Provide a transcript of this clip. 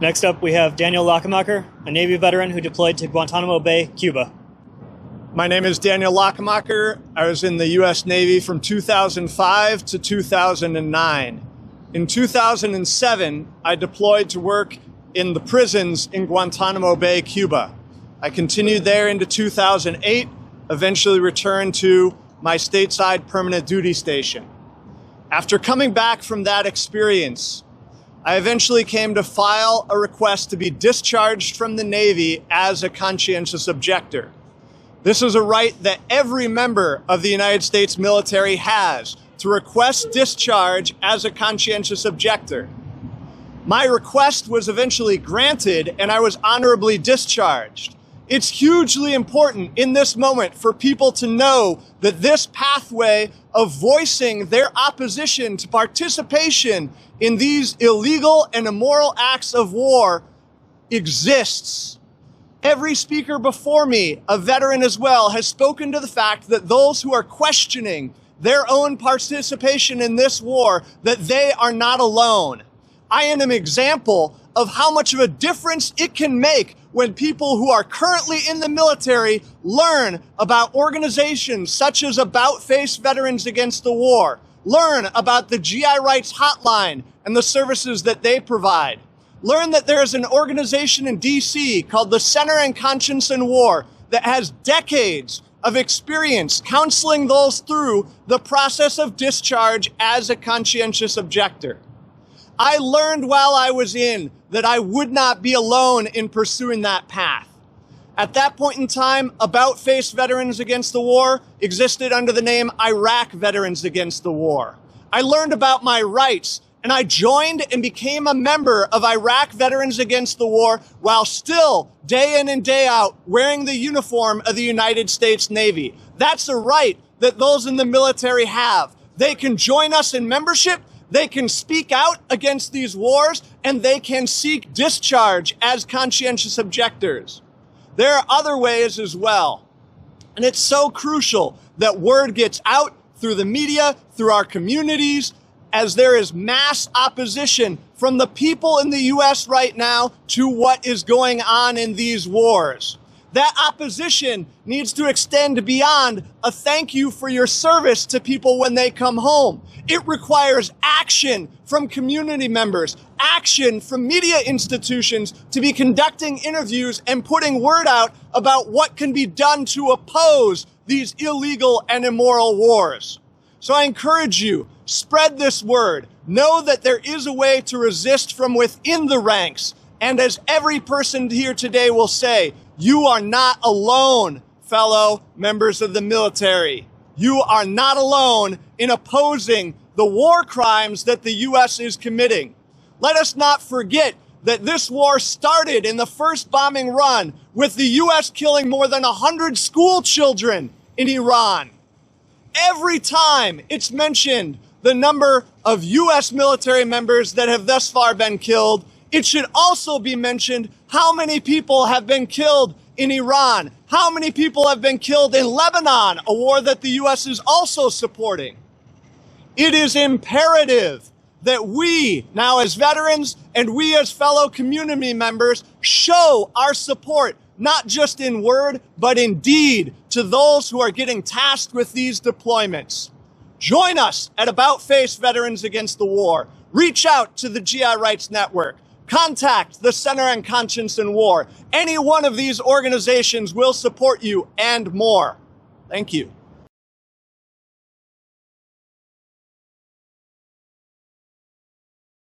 Next up, we have Daniel Lakemacher, a Navy veteran who deployed to Guantanamo Bay, Cuba. My name is Daniel Lakemacher. I was in the U.S. Navy from 2005 to 2009. In 2007, I deployed to work in the prisons in Guantanamo Bay, Cuba. I continued there into 2008, eventually returned to my stateside permanent duty station. After coming back from that experience, I eventually came to file a request to be discharged from the Navy as a conscientious objector. This is a right that every member of the United States military has, to request discharge as a conscientious objector. My request was eventually granted and I was honorably discharged. It's hugely important in this moment for people to know that this pathway of voicing their opposition to participation in these illegal and immoral acts of war exists. Every speaker before me, a veteran as well, has spoken to the fact that those who are questioning their own participation in this war, that they are not alone. I am an example of how much of a difference it can make when people who are currently in the military learn about organizations such as About Face Veterans Against the War, learn about the GI Rights Hotline and the services that they provide, learn that there is an organization in DC called the Center on Conscience and War that has decades of experience counseling those through the process of discharge as a conscientious objector. I learned while I was in that I would not be alone in pursuing that path. At that point in time, About Face Veterans Against the War existed under the name Iraq Veterans Against the War. I learned about my rights and I joined and became a member of Iraq Veterans Against the War while still, day in and day out, wearing the uniform of the United States Navy. That's a right that those in the military have. They can join us in membership, they can speak out against these wars, and they can seek discharge as conscientious objectors. There are other ways as well. And it's so crucial that word gets out through the media, through our communities, as there is mass opposition from the people in the U.S. right now to what is going on in these wars. That opposition needs to extend beyond a thank you for your service to people when they come home. It requires action from community members, action from media institutions to be conducting interviews and putting word out about what can be done to oppose these illegal and immoral wars. So I encourage you, spread this word. Know that there is a way to resist from within the ranks. And as every person here today will say, you are not alone, fellow members of the military. You are not alone in opposing the war crimes that the U.S. is committing. Let us not forget that this war started in the first bombing run with the U.S. killing more than 100 school children in Iran. Every time it's mentioned the number of U.S. military members that have thus far been killed, it should also be mentioned how many people have been killed in Iran, how many people have been killed in Lebanon, a war that the U.S. is also supporting. It is imperative that we, now as veterans and we as fellow community members, show our support, not just in word, but in deed, to those who are getting tasked with these deployments. Join us at About Face Veterans Against the War. Reach out to the GI Rights Network. Contact the Center on Conscience and War. Any one of these organizations will support you and more. Thank you.